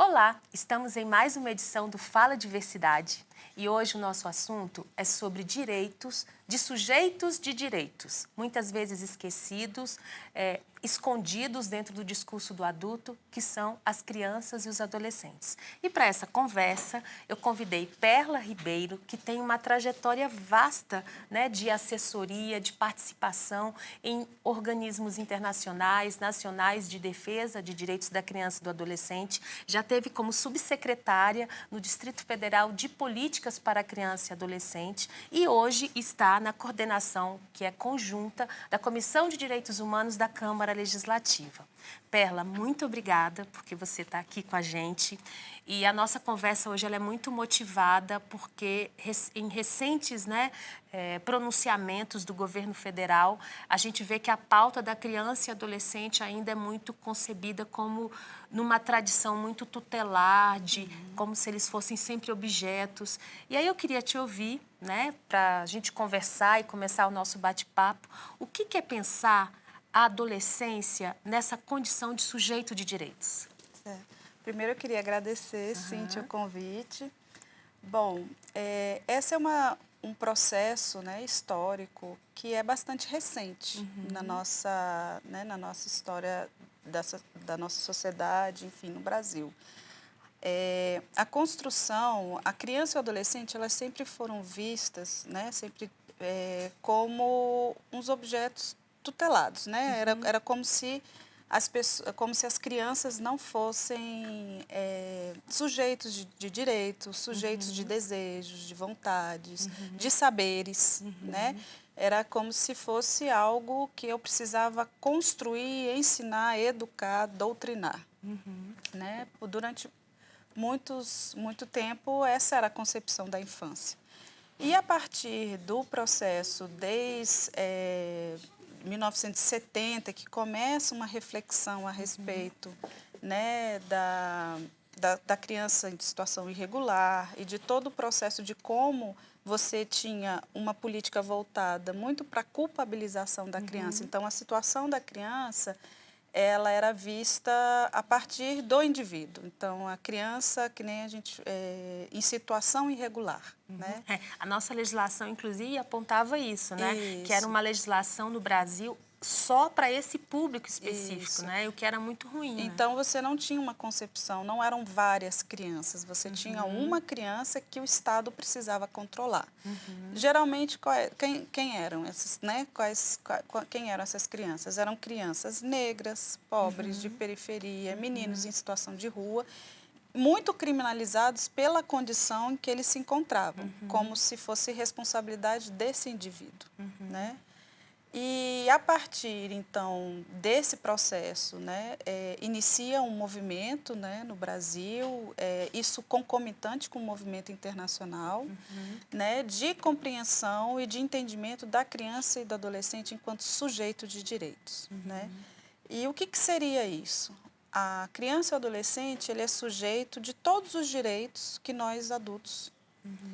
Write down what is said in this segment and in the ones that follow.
Olá, estamos em mais uma edição do Fala Diversidade e hoje o nosso assunto é sobre direitos de sujeitos de direitos, muitas vezes esquecidos, escondidos dentro do discurso do adulto, que são as crianças e os adolescentes. E para essa conversa, eu convidei Perla Ribeiro, que tem uma trajetória vasta, né, de assessoria, de participação em organismos internacionais, nacionais de defesa de direitos da criança e do adolescente. Já teve como subsecretária no Distrito Federal de Políticas para a Criança e Adolescente e hoje está na coordenação, que é conjunta, da Comissão de Direitos Humanos da Câmara Legislativa. Perla, muito obrigada porque você está aqui com a gente. E a nossa conversa hoje ela é muito motivada porque em recentes pronunciamentos do governo federal, a gente vê que a pauta da criança e adolescente ainda é muito concebida como numa tradição muito tutelar, como se eles fossem sempre objetos. E aí eu queria te ouvir, né, para a gente conversar e começar o nosso bate-papo. O que é pensar a adolescência nessa condição de sujeito de direitos? Primeiro eu queria agradecer, Cíntia, o convite. Bom, esse é um processo, né, histórico que é bastante recente na nossa história da nossa sociedade, enfim, no Brasil. A construção, a criança e o adolescente, elas sempre foram vistas, né, como uns objetos tutelados, né? Era como se as crianças não fossem sujeitos de direitos, sujeitos de desejos, de vontades, de saberes, né? Era como se fosse algo que eu precisava construir, ensinar, educar, doutrinar, né? Durante muito tempo, essa era a concepção da infância. E a partir do processo desde 1970, que começa uma reflexão a respeito, né, da criança em situação irregular e de todo o processo de como você tinha uma política voltada muito para a culpabilização da criança. Então, a situação da criança ela era vista a partir do indivíduo. Então, a criança, que nem a gente, em situação irregular, né? A nossa legislação, inclusive, apontava isso, né? Isso. Que era uma legislação no Brasil só para esse público específico, Isso. né? O que era muito ruim. Então, você não tinha uma concepção, não eram várias crianças, você tinha uma criança que o Estado precisava controlar. Geralmente, quem eram essas, né? Quem eram essas crianças? Eram crianças negras, pobres, de periferia, meninos em situação de rua, muito criminalizados pela condição em que eles se encontravam, como se fosse responsabilidade desse indivíduo, né? E, a partir, então, desse processo, né, inicia um movimento, né, no Brasil, isso concomitante com o movimento internacional, né, de compreensão e de entendimento da criança e do adolescente enquanto sujeito de direitos. Né? E o que seria isso? A criança e o adolescente ele é sujeito de todos os direitos que nós adultos,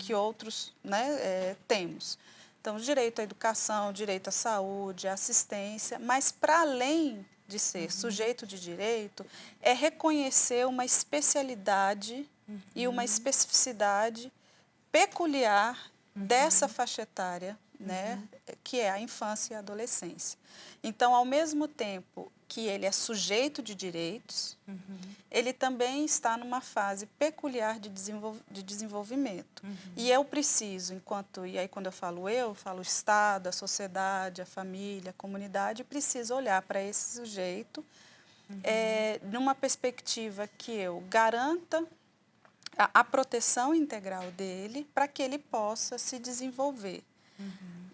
que outros, né, temos. Então, direito à educação, direito à saúde, à assistência, mas para além de ser sujeito de direito, é reconhecer uma especialidade e uma especificidade peculiar dessa faixa etária, né, que é a infância e a adolescência. Então, ao mesmo tempo que ele é sujeito de direitos, ele também está numa fase peculiar de desenvolvimento. E eu preciso, e aí quando eu falo o Estado, a sociedade, a família, a comunidade, preciso olhar para esse sujeito numa perspectiva que eu garanta a proteção integral dele para que ele possa se desenvolver.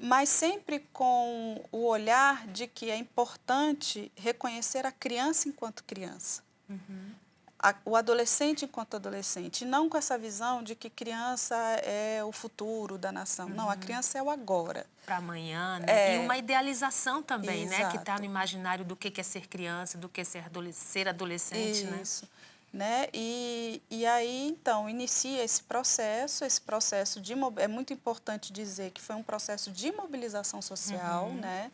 Mas sempre com o olhar de que é importante reconhecer a criança enquanto criança, o adolescente enquanto adolescente, e não com essa visão de que criança é o futuro da nação. Não, a criança é o agora. Para amanhã, né? E uma idealização também, Exato. né? Que está no imaginário do que é ser criança, do que é ser adolescente, né? Isso. Né? E aí, então, inicia esse processo é muito importante dizer que foi um processo de mobilização social, né?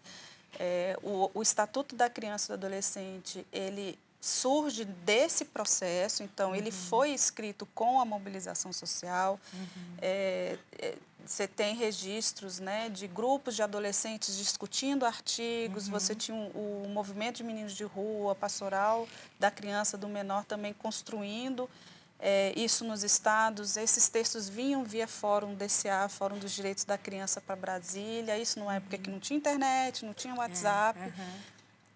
O Estatuto da Criança e do Adolescente, ele surge desse processo, então ele foi escrito com a mobilização social. Você tem registros, né, de grupos de adolescentes discutindo artigos, você tinha o movimento de meninos de rua, a pastoral da criança, do menor também construindo isso nos estados. Esses textos vinham via Fórum DCA, Fórum dos Direitos da Criança para Brasília, isso numa época que não tinha internet, não tinha WhatsApp.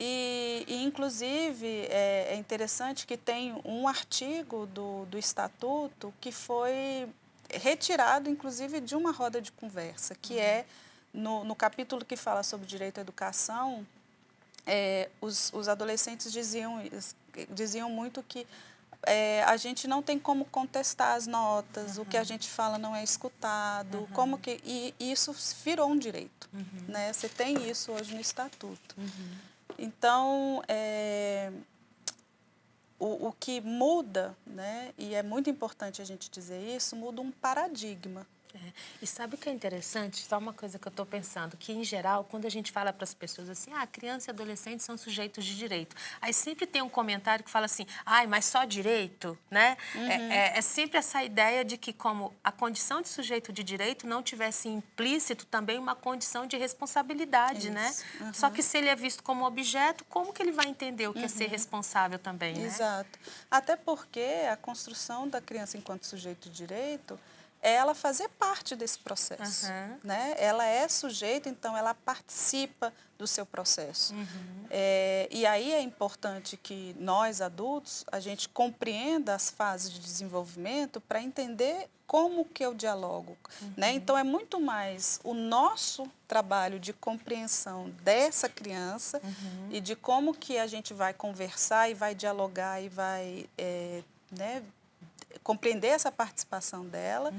E inclusive, é interessante que tem um artigo do Estatuto que foi retirado, inclusive, de uma roda de conversa, que é, no capítulo que fala sobre direito à educação, os adolescentes diziam muito que a gente não tem como contestar as notas, o que a gente fala não é escutado, e isso virou um direito. Né? Você tem isso hoje no Estatuto. Então, o que muda, né, e é muito importante a gente dizer isso, muda um paradigma. E sabe o que é interessante? Só uma coisa que eu estou pensando, que em geral, quando a gente fala para as pessoas assim, criança e adolescente são sujeitos de direito, aí sempre tem um comentário que fala assim, mas só direito, né? É sempre essa ideia de que como a condição de sujeito de direito não tivesse implícito também uma condição de responsabilidade, né? Só que se ele é visto como objeto, como que ele vai entender o que é ser responsável também, né? Exato. Até porque a construção da criança enquanto sujeito de direito é ela fazer parte desse processo. Né? Ela é sujeito, então ela participa do seu processo. E aí é importante que nós, adultos, a gente compreenda as fases de desenvolvimento para entender como que eu dialogo. Né? Então, é muito mais o nosso trabalho de compreensão dessa criança e de como que a gente vai conversar e vai dialogar e vai né, compreender essa participação dela,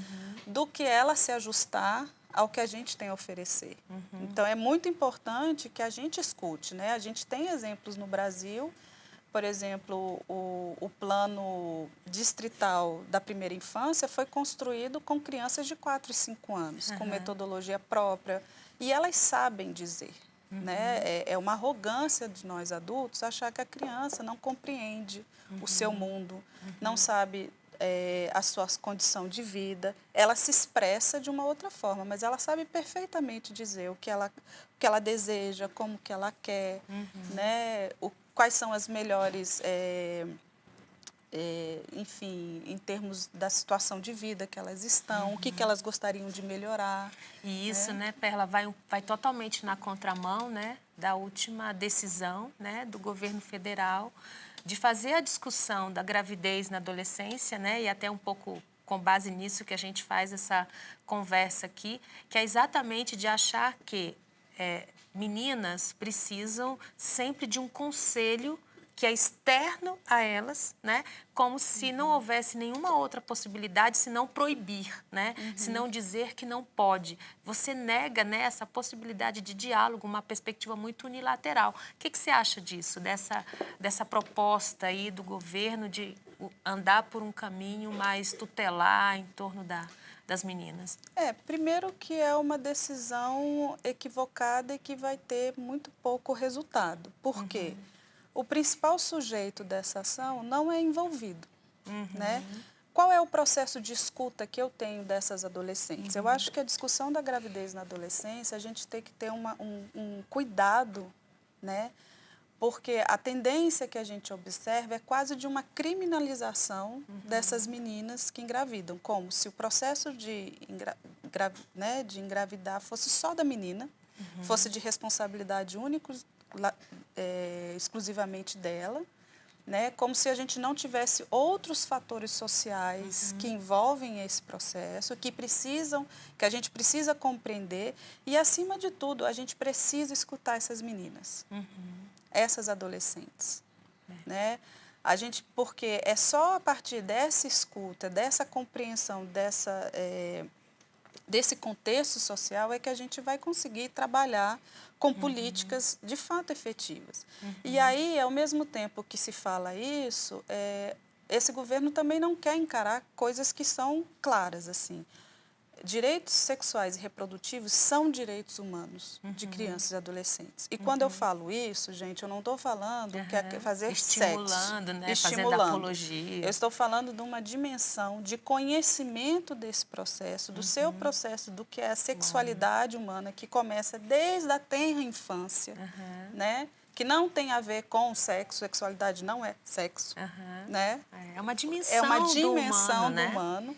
do que ela se ajustar ao que a gente tem a oferecer. Então, é muito importante que a gente escute. Né? A gente tem exemplos no Brasil, por exemplo, o plano distrital da primeira infância foi construído com crianças de 4 e 5 anos, com metodologia própria, e elas sabem dizer. Né? É uma arrogância de nós adultos achar que a criança não compreende o seu mundo, não sabe a sua condição de vida, ela se expressa de uma outra forma, mas ela sabe perfeitamente dizer o que ela deseja, como que ela quer, né? Quais são as melhores, enfim, em termos da situação de vida que elas estão, o que elas gostariam de melhorar. E isso, né, Perla, vai totalmente na contramão, né, da última decisão, né, do governo federal de fazer a discussão da gravidez na adolescência, né, e até um pouco com base nisso que a gente faz essa conversa aqui, que é exatamente de achar que meninas precisam sempre de um conselho que é externo a elas, né? Como se não houvesse nenhuma outra possibilidade senão proibir, né? Senão dizer que não pode. Você nega, né, essa possibilidade de diálogo, uma perspectiva muito unilateral. O que você acha disso, dessa proposta aí do governo de andar por um caminho mais tutelar em torno das meninas? Primeiro que é uma decisão equivocada e que vai ter muito pouco resultado. Por quê? O principal sujeito dessa ação não é envolvido. Né? Qual é o processo de escuta que eu tenho dessas adolescentes? Eu acho que a discussão da gravidez na adolescência, a gente tem que ter um cuidado, né? Porque a tendência que a gente observa é quase de uma criminalização dessas meninas que engravidam, como se o processo de engravidar fosse só da menina, fosse de responsabilidade única, exclusivamente dela, né? Como se a gente não tivesse outros fatores sociais que envolvem esse processo, que a gente precisa compreender e, acima de tudo, a gente precisa escutar essas meninas, essas adolescentes, né? Porque é só a partir dessa escuta, dessa compreensão, desse contexto social é que a gente vai conseguir trabalhar com políticas de fato efetivas. E aí, ao mesmo tempo que se fala isso, esse governo também não quer encarar coisas que são claras, assim. direitos sexuais e reprodutivos são direitos humanos de crianças e adolescentes. E quando eu falo isso, gente, eu não estou falando que é fazer estimulando, sexo. né? Estimulando. Fazendo apologia. Eu estou falando de uma dimensão de conhecimento desse processo, do seu processo, do que é a sexualidade humana, que começa desde a tenra infância, né? Que não tem a ver com sexo, sexualidade não é sexo, né? É uma dimensão, é uma dimensão do humano,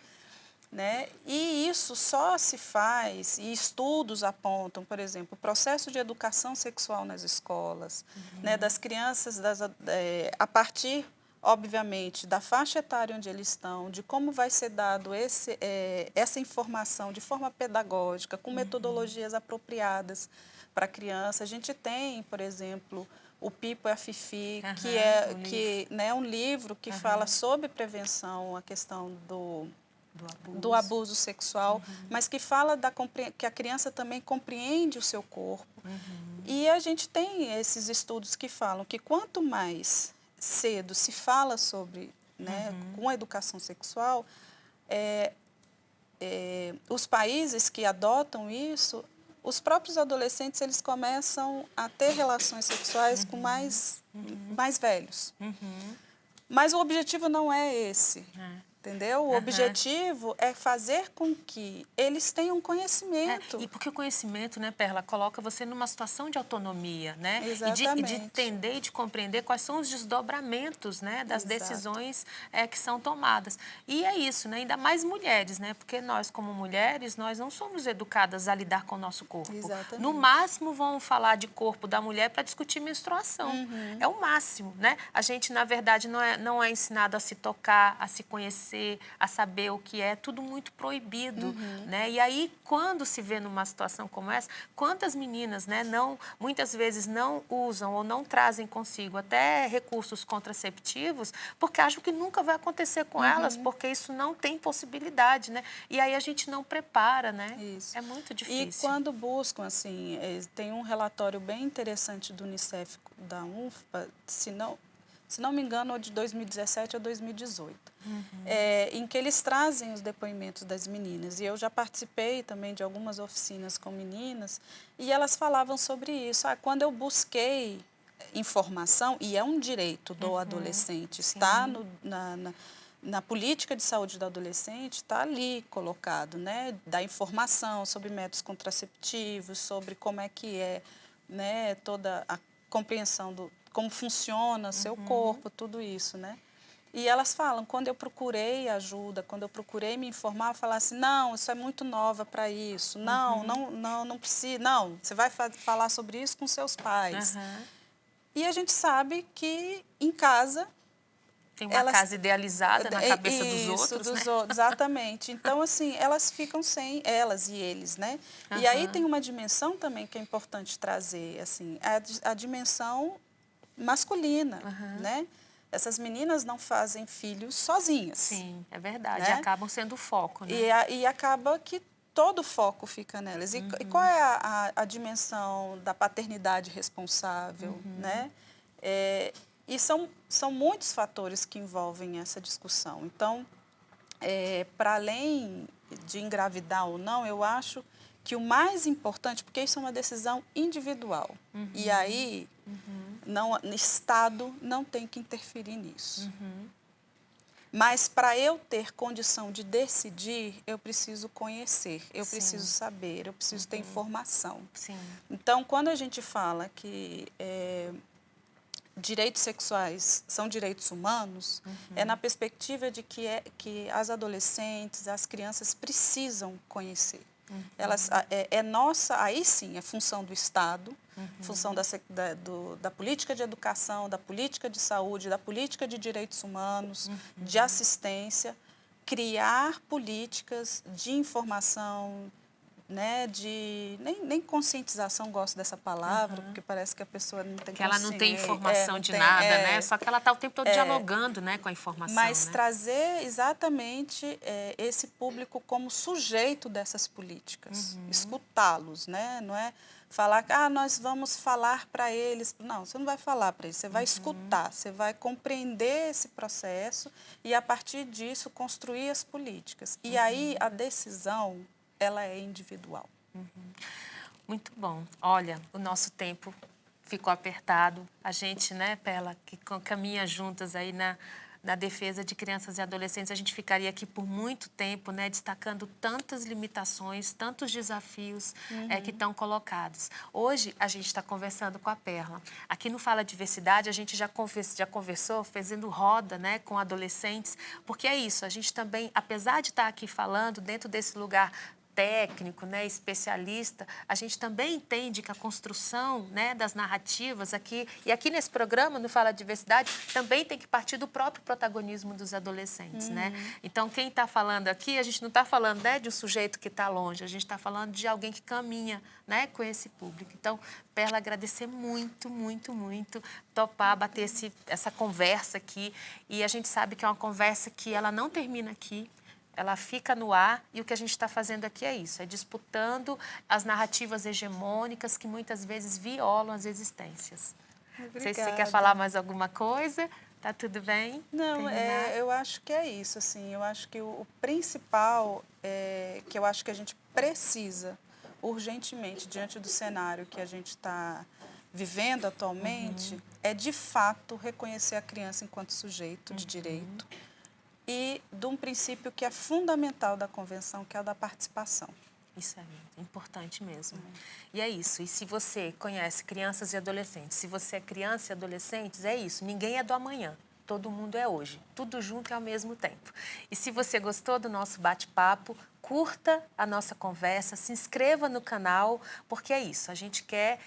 né? E isso só se faz, e estudos apontam, por exemplo, o processo de educação sexual nas escolas, né? Das crianças, a partir, obviamente, da faixa etária onde eles estão, de como vai ser dado essa informação de forma pedagógica, com metodologias apropriadas para a criança. A gente tem, por exemplo, o Pipo e a Fifi, né, um livro que fala sobre prevenção, a questão do abuso sexual, mas que fala que a criança também compreende o seu corpo. E a gente tem esses estudos que falam que quanto mais cedo se fala sobre, né, com a educação sexual, os países que adotam isso, os próprios adolescentes, eles começam a ter relações sexuais com mais velhos. Mas o objetivo não é esse. Entendeu? O objetivo é fazer com que eles tenham conhecimento. E porque o conhecimento, né, Perla, coloca você numa situação de autonomia, né? Exatamente. E de entender e de compreender quais são os desdobramentos, né, das decisões que são tomadas. E é isso, né? Ainda mais mulheres, né? Porque nós, como mulheres, nós não somos educadas a lidar com o nosso corpo. Exatamente. No máximo, vão falar de corpo da mulher para discutir menstruação. É o máximo, né? A gente, na verdade, não é ensinado a se tocar, a se conhecer, a saber o que é, tudo muito proibido, né? E aí, quando se vê numa situação como essa, quantas meninas, né, muitas vezes não usam ou não trazem consigo até recursos contraceptivos porque acham que nunca vai acontecer com elas, porque isso não tem possibilidade, né? E aí a gente não prepara, né? Isso. É muito difícil. E quando buscam, assim, tem um relatório bem interessante do Unicef, da UNFPA, se não me engano, de 2017 a 2018, em que eles trazem os depoimentos das meninas. E eu já participei também de algumas oficinas com meninas, e elas falavam sobre isso. Quando eu busquei informação, e é um direito do adolescente, está na política de saúde do adolescente, está ali colocado, né? Da informação sobre métodos contraceptivos, sobre como é que né, toda a compreensão como funciona o seu corpo, tudo isso, né? E elas falam, quando eu procurei ajuda, quando eu procurei me informar, eu falava assim, não, isso é muito nova para isso, não precisa, não, você vai falar sobre isso com seus pais. E a gente sabe que em casa... Tem uma casa idealizada na cabeça dos outros, né? Exatamente. Então, assim, elas ficam sem, elas e eles, né? E aí tem uma dimensão também que é importante trazer, assim, a dimensão masculina, né? Essas meninas não fazem filhos sozinhas. Sim, é verdade. Né? E acabam sendo o foco, né? E acaba que todo o foco fica nelas. E qual é a dimensão da paternidade responsável, né? E são muitos fatores que envolvem essa discussão. Então, para além de engravidar ou não, eu acho que o mais importante, porque isso é uma decisão individual, e aí o Estado não tem que interferir nisso. Mas para eu ter condição de decidir, eu preciso conhecer, eu preciso saber, eu preciso ter informação. Então, quando a gente fala que direitos sexuais são direitos humanos, é na perspectiva de que as adolescentes, as crianças precisam conhecer. Elas, nossa, aí sim, é função do Estado, função da política de educação, da política de saúde, da política de direitos humanos, de assistência, criar políticas de informação, né, nem conscientização, gosto dessa palavra, porque parece que a pessoa não tem consciência. Que ela não tem informação de nada, né? Só que ela está o tempo todo dialogando, né, com a informação. Mas né? trazer exatamente esse público como sujeito dessas políticas, escutá-los, né? Não é falar que nós vamos falar para eles. Não, você não vai falar para eles, você vai escutar, você vai compreender esse processo e, a partir disso, construir as políticas. E aí a decisão ela é individual. Muito bom. Olha, o nosso tempo ficou apertado. A gente, né, Perla, que caminha juntas aí na defesa de crianças e adolescentes, a gente ficaria aqui por muito tempo, né, destacando tantas limitações, tantos desafios que estão colocados. Hoje, a gente está conversando com a Perla. Aqui no Fala Diversidade, a gente já conversou, fazendo roda, né, com adolescentes, porque é isso, a gente também, apesar de estar aqui falando dentro desse lugar técnico, né, especialista, a gente também entende que a construção, né, das narrativas aqui, e aqui nesse programa, no Fala Diversidade, também tem que partir do próprio protagonismo dos adolescentes, né? Então, quem está falando aqui, a gente não está falando, né, de um sujeito que está longe, a gente está falando de alguém que caminha, né, com esse público. Então, Perla, agradecer muito, muito, muito, topar, bater essa conversa aqui, e a gente sabe que é uma conversa que ela não termina aqui, ela fica no ar e o que a gente está fazendo aqui é isso, é disputando as narrativas hegemônicas que muitas vezes violam as existências. Não sei se você quer falar mais alguma coisa, tá tudo bem? Não, eu acho que é isso, assim, eu acho que o principal que eu acho que a gente precisa urgentemente, diante do cenário que a gente está vivendo atualmente, é de fato reconhecer a criança enquanto sujeito de direito, e de um princípio que é fundamental da Convenção, que é o da participação. Isso é importante mesmo. E é isso. E se você conhece crianças e adolescentes, se você é criança e adolescentes, é isso. Ninguém é do amanhã. Todo mundo é hoje. Tudo junto e ao mesmo tempo. E se você gostou do nosso bate-papo, curta a nossa conversa, se inscreva no canal, porque é isso. A gente quer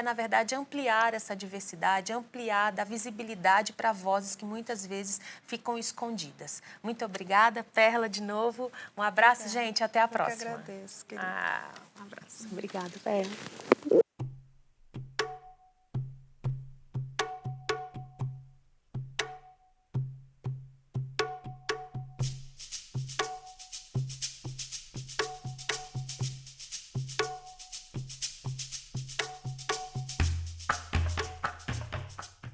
na verdade, ampliar essa diversidade, ampliar, dar visibilidade para vozes que muitas vezes ficam escondidas. Muito obrigada, Perla, de novo. Um abraço, gente. Até a próxima. Eu que agradeço, querida. Um abraço. Obrigada, Perla.